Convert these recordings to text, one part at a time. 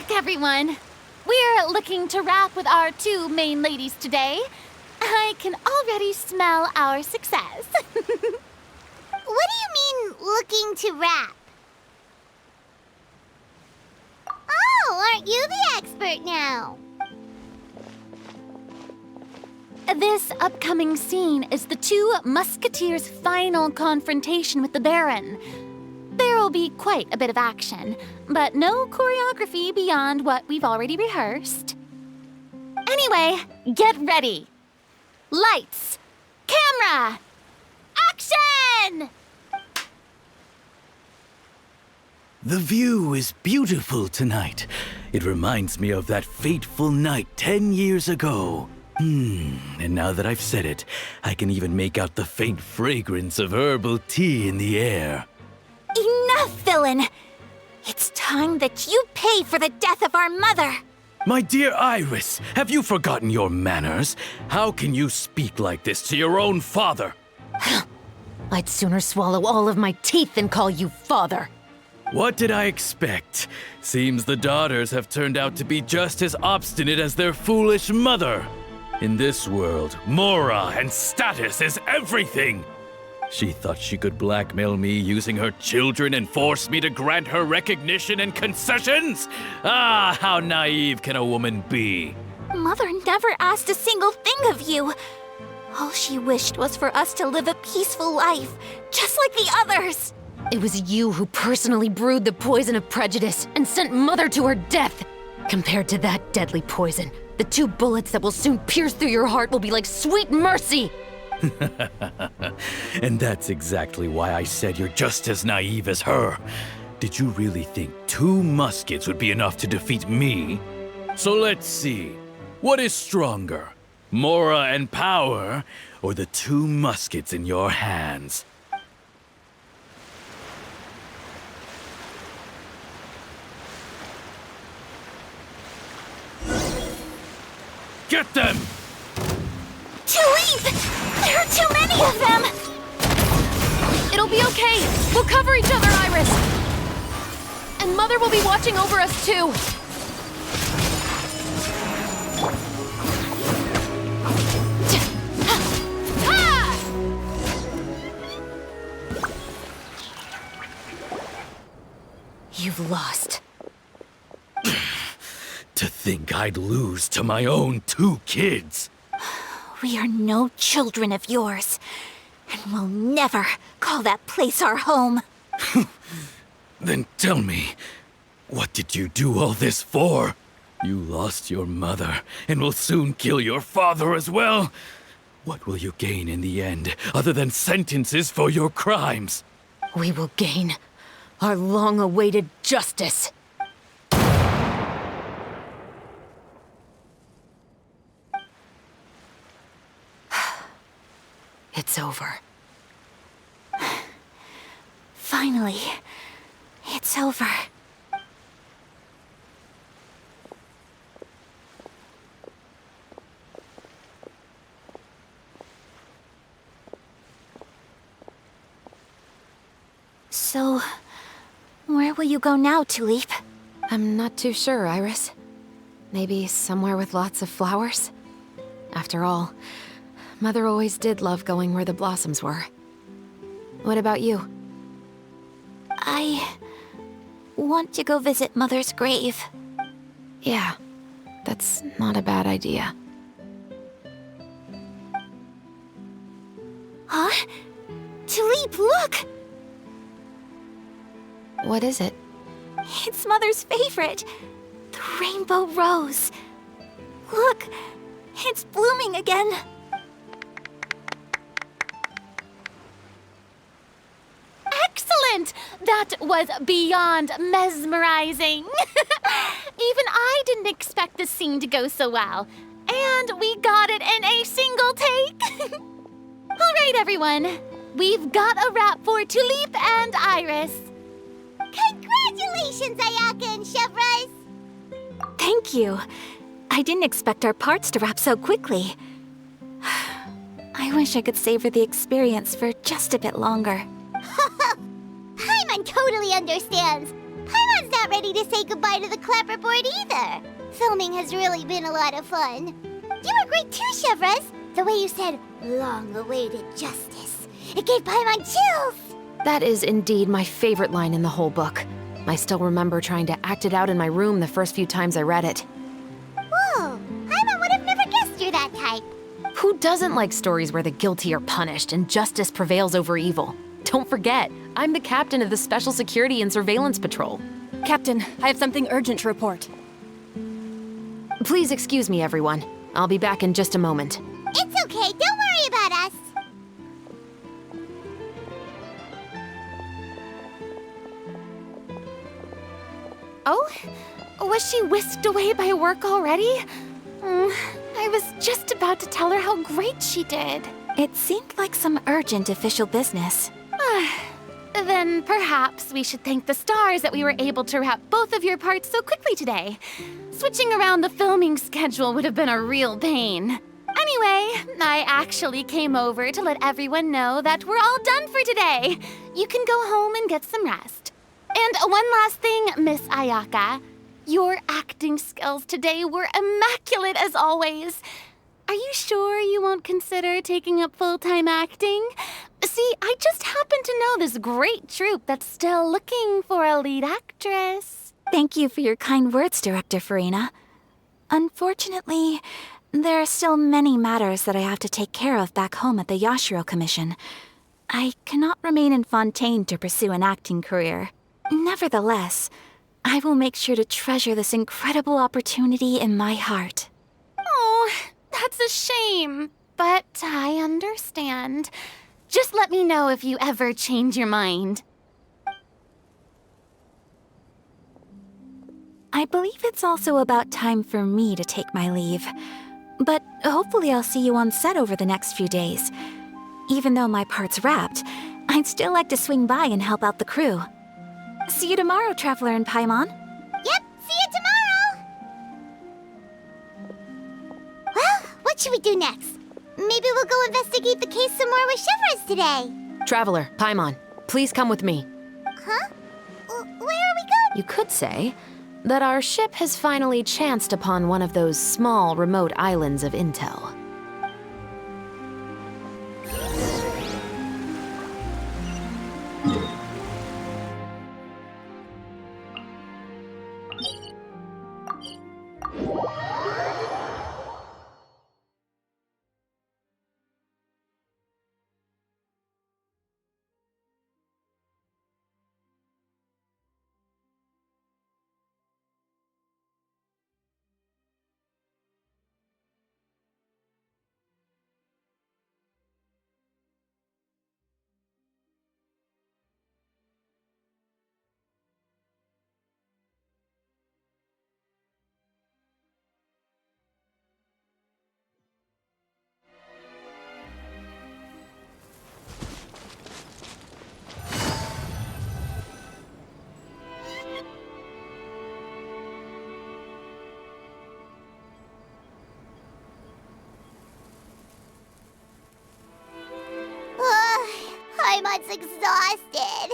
work, everyone! We're looking to wrap with our two main ladies today. I can already smell our success. What do you mean, looking to wrap? Oh, aren't you the expert now? This upcoming scene is the two musketeers' final confrontation with the Baron. There will be quite a bit of action, but no choreography beyond what we've already rehearsed. Anyway, get ready. Lights, camera, action! The view is beautiful tonight. It reminds me of that fateful night 10 years ago. And now that I've said it, I can even make out the faint fragrance of herbal tea in the air. Enough, villain! It's time that you pay for the death of our mother! My dear Iris, have you forgotten your manners? How can you speak like this to your own father? I'd sooner swallow all of my teeth than call you father. What did I expect? Seems the daughters have turned out to be just as obstinate as their foolish mother. In this world, Mora and status is everything. She thought she could blackmail me using her children and force me to grant her recognition and concessions? Ah, how naive can a woman be? Mother never asked a single thing of you. All she wished was for us to live a peaceful life, just like the others. It was you who personally brewed the poison of prejudice and sent Mother to her death. Compared to that deadly poison, the two bullets that will soon pierce through your heart will be like sweet mercy. And that's exactly why I said you're just as naive as her. Did you really think 2 muskets would be enough to defeat me? So let's see. What is stronger? Mora and power, or the 2 muskets in your hands? Get them! Tulip! There are too many of them! It'll be okay. We'll cover each other, Iris. And Mother will be watching over us, too. You've lost. To think I'd lose to my own 2 kids. We are no children of yours, and we'll never call that place our home. Then tell me, what did you do all this for? You lost your mother, and will soon kill your father as well. What will you gain in the end, other than sentences for your crimes? We will gain our long-awaited justice. It's over. Finally, it's over. So, where will you go now, Tulip? I'm not too sure, Iris. Maybe somewhere with lots of flowers? After all, Mother always did love going where the blossoms were. What about you? I want to go visit Mother's grave. Yeah, that's not a bad idea. Huh? Tulip, look! What is it? It's Mother's favorite. The rainbow rose. Look, it's blooming again. Excellent! That was beyond mesmerizing. Even I didn't expect the scene to go so well. And we got it in a single take. All right, everyone. We've got a wrap for Tulip and Iris. Congratulations, Ayaka and Chevres! Thank you. I didn't expect our parts to wrap so quickly. I wish I could savor the experience for just a bit longer. Paimon totally understands. Paimon's not ready to say goodbye to the clapperboard either. Filming has really been a lot of fun. You were great too, Chevres. The way you said, long-awaited justice. It gave Paimon chills. That is indeed my favorite line in the whole book. I still remember trying to act it out in my room the first few times I read it. Whoa, Paimon would have never guessed you're that type. Who doesn't like stories where the guilty are punished and justice prevails over evil? Don't forget, I'm the captain of the Special Security and Surveillance Patrol. Captain, I have something urgent to report. Please excuse me, everyone. I'll be back in just a moment. It's okay, don't worry about us. Oh? Was she whisked away by work already? I was just about to tell her how great she did. It seemed like some urgent official business. Then perhaps we should thank the stars that we were able to wrap both of your parts so quickly today. Switching around the filming schedule would have been a real pain. Anyway, I actually came over to let everyone know that we're all done for today. You can go home and get some rest. And one last thing, Miss Ayaka. Your acting skills today were immaculate as always. Are you sure you won't consider taking up full-time acting? See, I just happen to know this great troupe that's still looking for a lead actress. Thank you for your kind words, Director Farina. Unfortunately, there are still many matters that I have to take care of back home at the Yashiro Commission. I cannot remain in Fontaine to pursue an acting career. Nevertheless, I will make sure to treasure this incredible opportunity in my heart. Oh, that's a shame. But I understand. Just let me know if you ever change your mind. I believe it's also about time for me to take my leave. But hopefully I'll see you on set over the next few days. Even though my part's wrapped, I'd still like to swing by and help out the crew. See you tomorrow, Traveler and Paimon. Yep, see you tomorrow. Well, what should we do next? Maybe we'll go investigate the case some more with Chevres today. Traveler, Paimon, please come with me. Huh? Where are we going? You could say that our ship has finally chanced upon one of those small, remote islands of intel. Paimon's exhausted.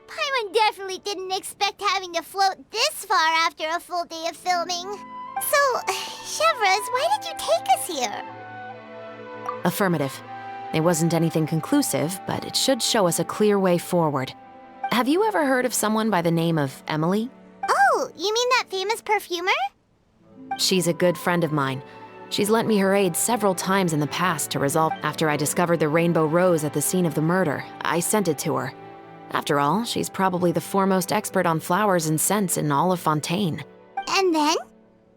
Paimon definitely didn't expect having to float this far after a full day of filming. So, Chevres, why did you take us here? Affirmative. It wasn't anything conclusive, but it should show us a clear way forward. Have you ever heard of someone by the name of Emily? Oh, you mean that famous perfumer? She's a good friend of mine. She's lent me her aid several times in the past to resolve. After I discovered the rainbow rose at the scene of the murder, I sent it to her. After all, she's probably the foremost expert on flowers and scents in all of Fontaine. And then?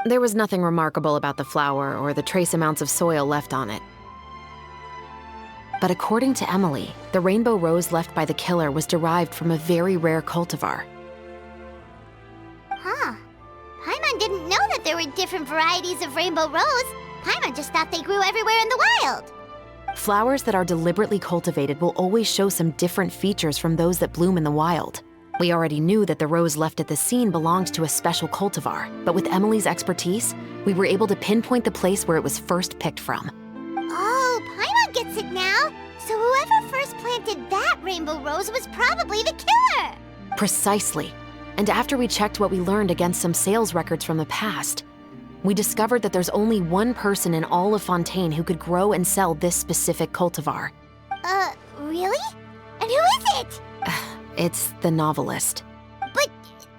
There was nothing remarkable about the flower or the trace amounts of soil left on it. But according to Emily, the rainbow rose left by the killer was derived from a very rare cultivar. Huh. Paimon didn't know that there were different varieties of rainbow rose. Paimon just thought they grew everywhere in the wild. Flowers that are deliberately cultivated will always show some different features from those that bloom in the wild. We already knew that the rose left at the scene belonged to a special cultivar, but with Emily's expertise, we were able to pinpoint the place where it was first picked from. Oh, Paimon gets it now. So whoever first planted that rainbow rose was probably the killer. Precisely. And after we checked what we learned against some sales records from the past, we discovered that there's only one person in all of Fontaine who could grow and sell this specific cultivar. Really? And who is it? It's the novelist. But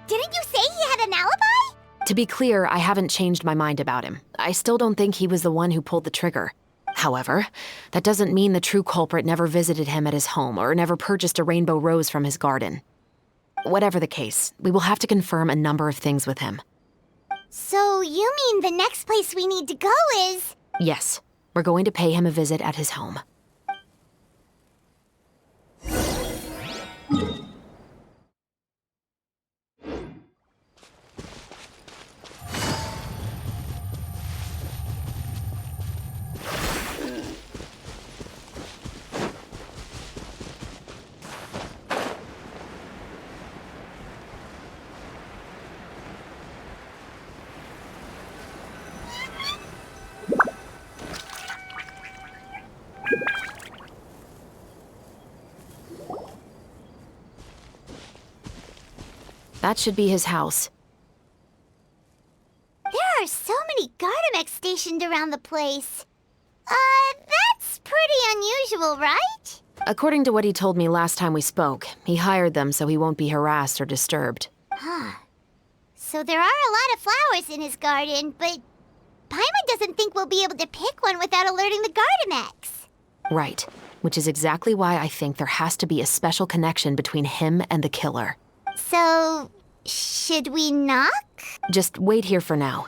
didn't you say he had an alibi? To be clear, I haven't changed my mind about him. I still don't think he was the one who pulled the trigger. However, that doesn't mean the true culprit never visited him at his home or never purchased a rainbow rose from his garden. Whatever the case, we will have to confirm a number of things with him. So you mean the next place we need to go is... Yes, we're going to pay him a visit at his home. That should be his house. There are so many Gardamex stationed around the place. That's pretty unusual, right? According to what he told me last time we spoke, he hired them so he won't be harassed or disturbed. So there are a lot of flowers in his garden, but Paimon doesn't think we'll be able to pick one without alerting the Gardamex. Right, which is exactly why I think there has to be a special connection between him and the killer. So, should we knock? Just wait here for now.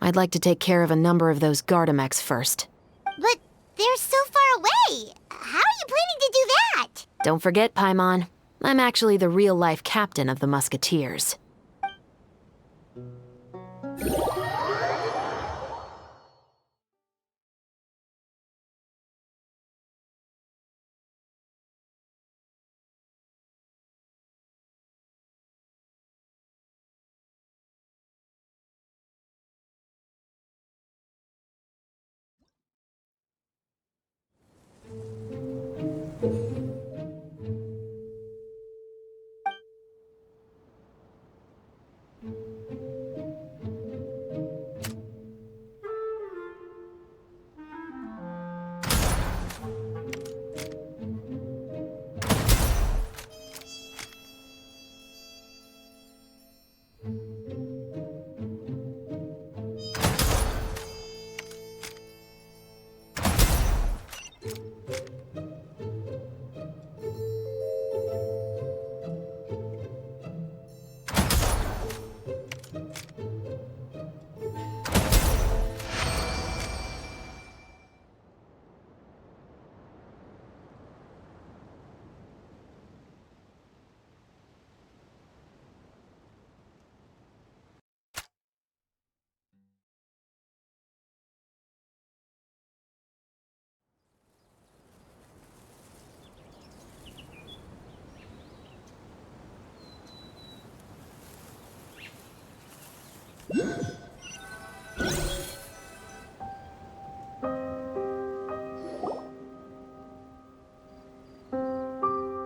I'd like to take care of a number of those Gardamex first. But they're so far away. How are you planning to do that? Don't forget, Paimon, I'm actually the real-life captain of the Musketeers.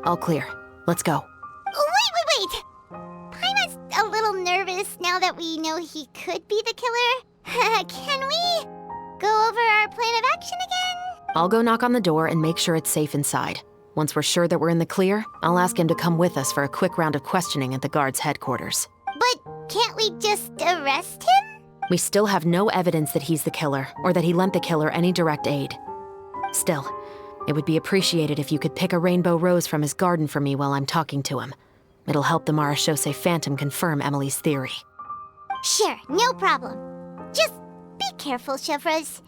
All clear. Let's go. Wait! Paimon's a little nervous now that we know he could be the killer. Can we go over our plan of action again? I'll go knock on the door and make sure it's safe inside. Once we're sure that we're in the clear, I'll ask him to come with us for a quick round of questioning at the guard's headquarters. But can't we just arrest him? We still have no evidence that he's the killer, or that he lent the killer any direct aid. Still, it would be appreciated if you could pick a rainbow rose from his garden for me while I'm talking to him. It'll help the Marachose Phantom confirm Emily's theory. Sure, no problem. Just be careful, Chevreuse.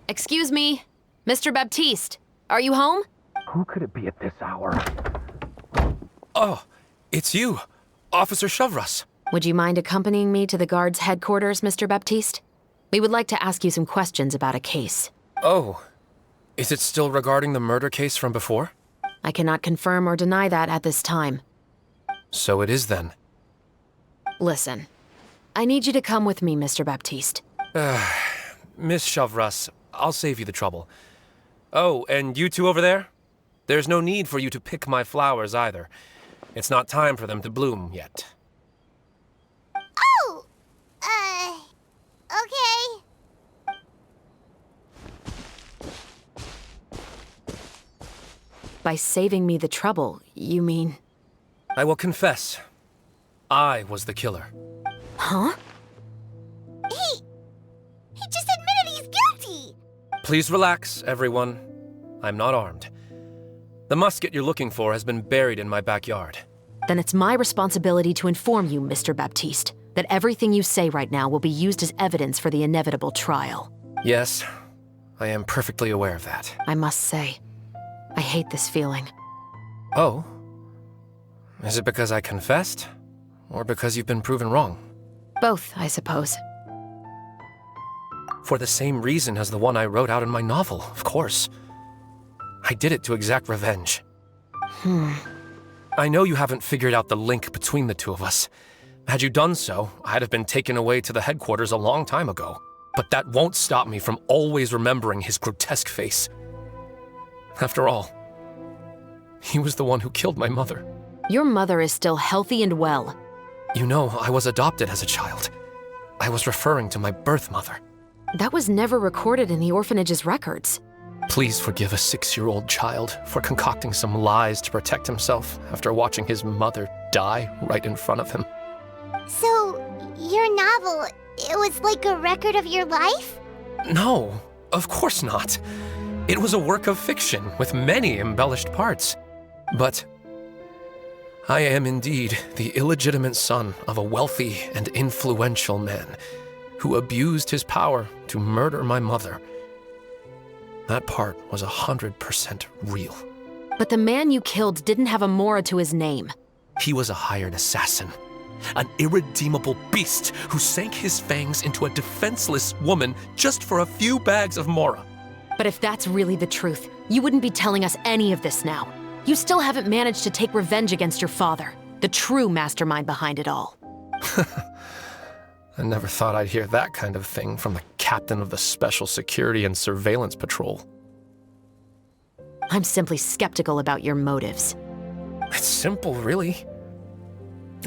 Excuse me, Mr. Baptiste, are you home? Who could it be at this hour? Oh, it's you, Officer Shavras. Would you mind accompanying me to the guard's headquarters, Mr. Baptiste? We would like to ask you some questions about a case. Oh, is it still regarding the murder case from before? I cannot confirm or deny that at this time. So it is then. Listen, I need you to come with me, Mr. Baptiste. Miss Shavras, I'll save you the trouble. Oh, and you two over there? There's no need for you to pick my flowers either. It's not time for them to bloom yet. Oh! Okay. By saving me the trouble, you mean... I will confess, I was the killer. Huh? He just admitted he's guilty! Please relax, everyone. I'm not armed. The musket you're looking for has been buried in my backyard. Then it's my responsibility to inform you, Mr. Baptiste, that everything you say right now will be used as evidence for the inevitable trial. Yes, I am perfectly aware of that. I must say, I hate this feeling. Oh? Is it because I confessed? Or because you've been proven wrong? Both, I suppose. For the same reason as the one I wrote out in my novel, of course. I did it to exact revenge. I know you haven't figured out the link between the two of us. Had you done so, I'd have been taken away to the headquarters a long time ago. But that won't stop me from always remembering his grotesque face. After all, he was the one who killed my mother. Your mother is still healthy and well. You know, I was adopted as a child. I was referring to my birth mother. That was never recorded in the orphanage's records. Please forgive a 6-year-old child for concocting some lies to protect himself after watching his mother die right in front of him. So, your novel, it was like a record of your life? No, of course not. It was a work of fiction with many embellished parts. But I am indeed the illegitimate son of a wealthy and influential man who abused his power to murder my mother. That part was 100% real. But the man you killed didn't have a Mora to his name. He was a hired assassin, an irredeemable beast who sank his fangs into a defenseless woman just for a few bags of Mora. But if that's really the truth, you wouldn't be telling us any of this now. You still haven't managed to take revenge against your father, the true mastermind behind it all. I never thought I'd hear that kind of thing from the captain of the Special Security and Surveillance Patrol. I'm simply skeptical about your motives. It's simple, really.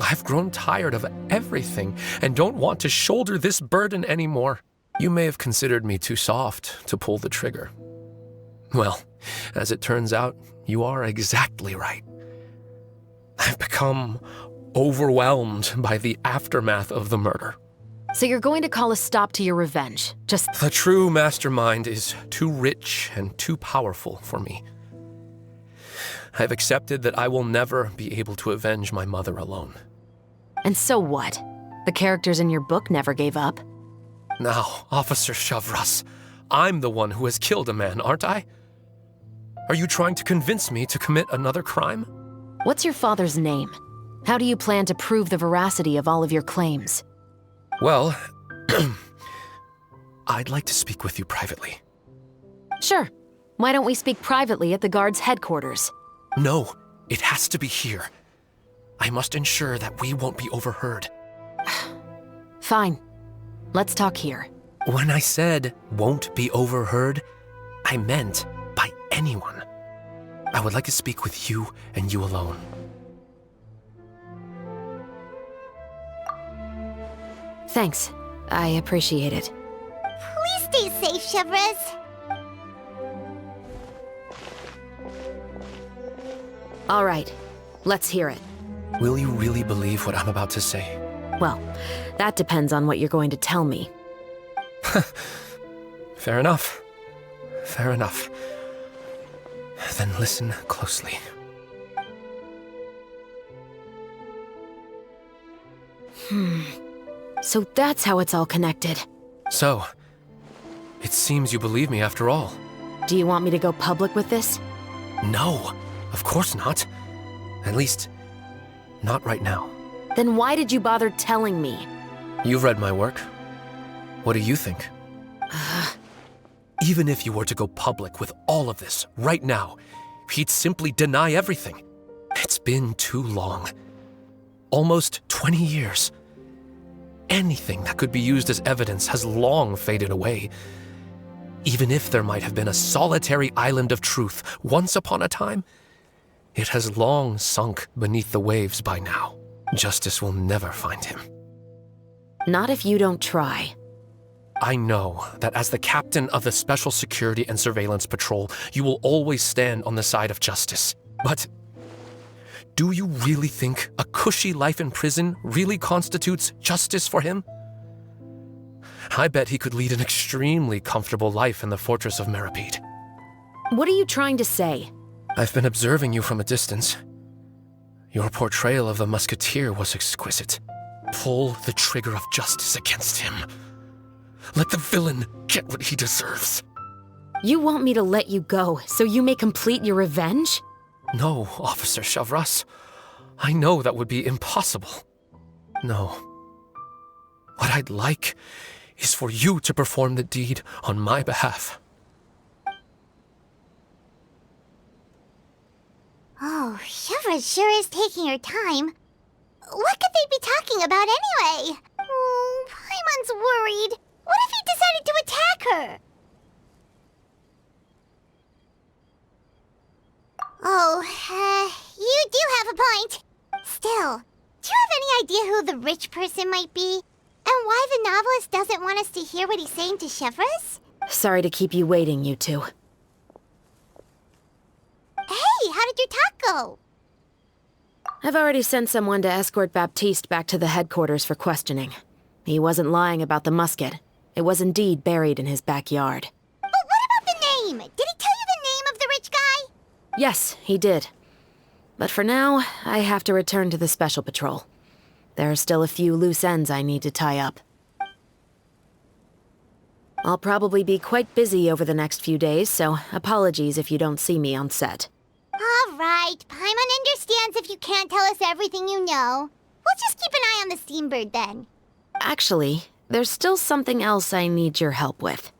I've grown tired of everything and don't want to shoulder this burden anymore. You may have considered me too soft to pull the trigger. Well, as it turns out, you are exactly right. I've become overwhelmed by the aftermath of the murder. So you're going to call a stop to your revenge, just... The true mastermind is too rich and too powerful for me. I've accepted that I will never be able to avenge my mother alone. And so what? The characters in your book never gave up. Now, Officer Shavras, I'm the one who has killed a man, aren't I? Are you trying to convince me to commit another crime? What's your father's name? How do you plan to prove the veracity of all of your claims? Well, I'd like to speak with you privately. Sure. Why don't we speak privately at the guard's headquarters? No, it has to be here. I must ensure that we won't be overheard. Fine. Let's talk here. When I said won't be overheard, I meant by anyone. I would like to speak with you and you alone. Thanks. I appreciate it. Please stay safe, Shavras. All right. Let's hear it. Will you really believe what I'm about to say? Well, that depends on what you're going to tell me. Fair enough. Fair enough. Then listen closely. So that's how it's all connected. So, it seems you believe me after all. Do you want me to go public with this? No, of course not. At least, not right now. Then why did you bother telling me? You've read my work. What do you think? Even if you were to go public with all of this right now, he'd simply deny everything. It's been too long. Almost 20 years. Anything that could be used as evidence has long faded away. Even if there might have been a solitary island of truth once upon a time, it has long sunk beneath the waves by now. Justice will never find him. Not if you don't try. I know that as the captain of the Special Security and Surveillance Patrol, you will always stand on the side of justice. But do you really think a cushy life in prison really constitutes justice for him? I bet he could lead an extremely comfortable life in the fortress of Meripede. What are you trying to say? I've been observing you from a distance. Your portrayal of the musketeer was exquisite. Pull the trigger of justice against him. Let the villain get what he deserves. You want me to let you go so you may complete your revenge? No, Officer Chavras. I know that would be impossible. No. What I'd like is for you to perform the deed on my behalf. Oh, Shivra sure is taking her time. What could they be talking about anyway? Oh, Paimon's worried. What if he decided to attack her? Oh, you do have a point. Still, do you have any idea who the rich person might be? And why the novelist doesn't want us to hear what he's saying to Shivras? Sorry to keep you waiting, you two. Hey, how did your talk go? I've already sent someone to escort Baptiste back to the headquarters for questioning. He wasn't lying about the musket. It was indeed buried in his backyard. But what about the name? Did he tell you the name of the rich guy? Yes, he did. But for now, I have to return to the Special Patrol. There are still a few loose ends I need to tie up. I'll probably be quite busy over the next few days, so apologies if you don't see me on set. All right, Paimon understands if you can't tell us everything you know. We'll just keep an eye on the Steambird then. Actually, there's still something else I need your help with.